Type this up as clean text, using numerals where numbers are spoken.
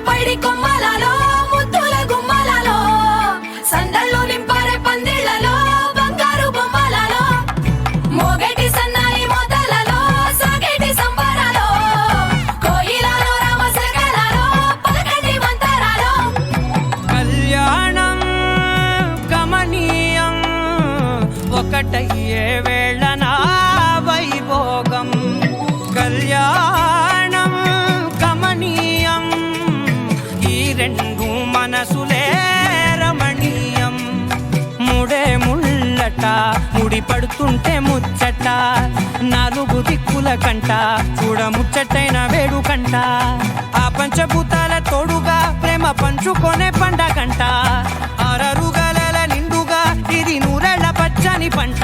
పైడి కొమ్మలలో ముద్దుల గుమ్మలలో సందళ్ళు నింపారే పందిళ్లలో బంగారు బొమ్మలలో మోగేటి సన్నాయి మోతలలో సాగేటి సంబరాలో కోయిలలో రామశకలలో పలకటి మంతరాలో కళ్యాణం గమనీయం ఒకటయ్యే వేళ నా వైభోగం కళ్యాణం గమనీయం ఈ రెండు మనసులే రమణీయం ముడే ముళ్ళట ముడి పడుతుంటే ముచ్చట నాలుగు దిక్కుల కంట చూడ ముచ్చటైన వేడుకంట ఆ పంచభూతాల తోడుగా ప్రేమ పంచుకొనే పండగంట ఆరరుగల నిండుగా ఇది నూరెళ్ళ పచ్చని పంట